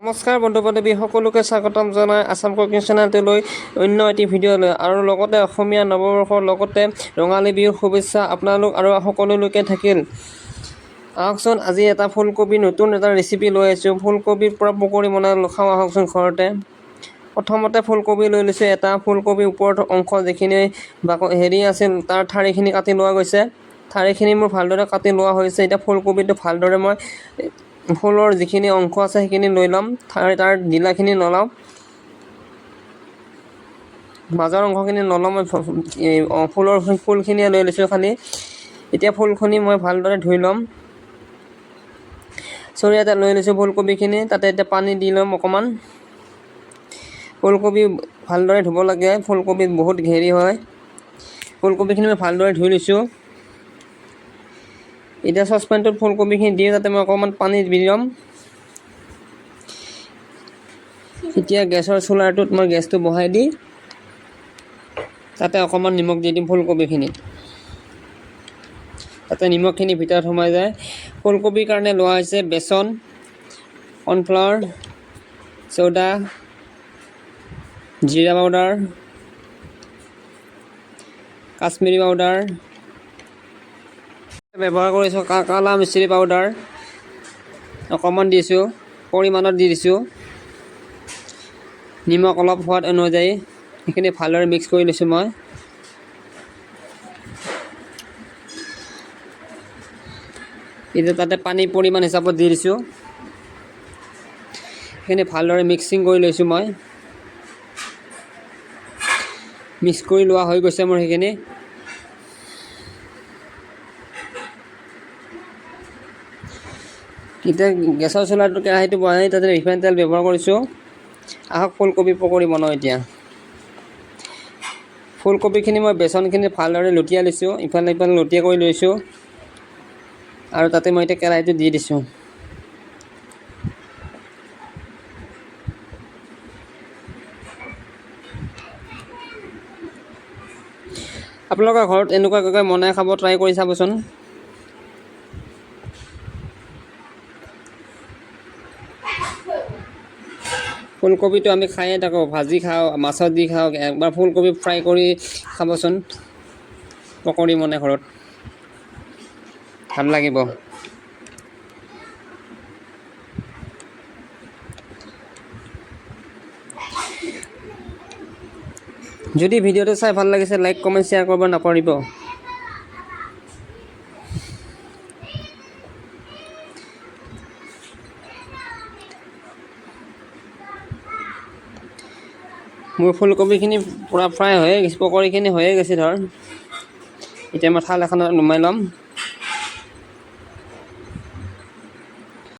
নমস্কাৰ বন্ধু বান্ধৱী সকলোকে স্বাগতম জনাই আসাম কুকিং চেনেলটোলৈ অন্য এটি ভিডিঅ'লৈ আৰু লগতে অসমীয়া নৱবৰ্ষৰ লগতে ৰঙালী বিহুৰ শুভেচ্ছা আপোনালোক আৰু সকলোলৈকে থাকিল। আহকচোন আজি এটা ফুলকবি নতুন এটা ৰেচিপি লৈ আহিছোঁ। ফুলকবিৰ পৰা পকৰি বনাই খাওঁ আহকচোন ঘৰতে। প্ৰথমতে ফুলকবি লৈ লৈছোঁ। এটা ফুলকবিৰ ওপৰত অংশ যিখিনি হেৰি আছিল তাৰ ঠাৰিখিনি কাটি লোৱা গৈছে। ঠাৰিখিনি মোৰ ভালদৰে কাটি লোৱা হৈছে। এতিয়া ফুলকবিটো ভালদৰে মই ফুলৰ যিখিনি অংশ আছে সেইখিনি লৈ ল'ম। তাৰ ডিলাখিনি নলওঁ, মাজৰ অংশখিনি নলওঁ। মই ফুলখিনিয়ে লৈ লৈছোঁ খালি। এতিয়া ফুলখিনি মই ভালদৰে ধুই ল'ম। চৰিয়া এটা লৈ লৈছোঁ ফুলকবিখিনি, তাতে এতিয়া পানী দি ল'ম অকণমান। ফুলকবি ভালদৰে ধুব লাগে, ফুলকবিত বহুত হেৰি হয়। ফুলকবিখিনি মই ভালদৰে ধুই লৈছোঁ। এতিয়া চচপেনটোত ফুলকবিখিনি দি তাতে মই অকণমান পানী দি ল'ম। এতিয়া গেছৰ চুলাৰটোত মই গেছটো বহাই দি তাতে অকণমান নিমখ দি দিম ফুলকবিখিনিত, তাতে নিমখখিনি ভিতৰত সোমাই যায়। ফুলকবিৰ কাৰণে লোৱা হৈছে বেচন, কৰ্ণফ্লাৱাৰ, চ'ডা, জিৰা পাউডাৰ, কাশ্মীৰী পাউডাৰ, ব্যৱহাৰ কৰিছোঁ কালা মিচৰি পাউডাৰ অকণমান দিছোঁ, পৰিমাণত দি দিছোঁ। নিমখ অলপ সোৱাদ অনুযায়ী সেইখিনি ভালদৰে মিক্স কৰি লৈছোঁ মই। এতিয়া তাতে পানী পৰিমাণ হিচাপত দি দিছোঁ। সেইখিনি ভালদৰে মিক্সিং কৰি লৈছোঁ মই। মিক্স কৰি লোৱা হৈ গৈছে মোৰ সেইখিনি। এতিয়া গেছৰ চুলাৰটো কেৰাহীটো বহাই তাতে ৰিফাইন তেল ব্যৱহাৰ কৰিছোঁ। আহক ফুলকবি পকৰি বনাওঁ এতিয়া। ফুলকবিখিনি মই বেচনখিনি ভালদৰে লুটিয়াই লৈছোঁ, ইফালে ইফালে লুটিয়াই কৰি লৈছোঁ আৰু তাতে মই এতিয়া কেৰাহীটো দি দিছোঁ। আপোনালোকৰ ঘৰত এনেকুৱাকৈ বনাই খাব ট্ৰাই কৰি চাবচোন। ফুলকবিটো আমি খায়ে থাকোঁ, ভাজি খাওঁ, মাছত দি খাওঁ। একবাৰ ফুলকবি ফ্ৰাই কৰি খাবচোন, পকৰি বনাই ঘৰত, ভাল লাগিব। যদি ভিডিঅ'টো চাই ভাল লাগিছে লাইক কমেণ্ট শ্বেয়াৰ কৰিব নাপাহৰিব। মোৰ ফুলকবিখিনি পূৰা ফ্ৰাই হৈয়ে গৈছে, পকৰিখিনি হৈয়ে গৈছে ধৰ। এতিয়া মই থাল এখনত নমাই ল'ম।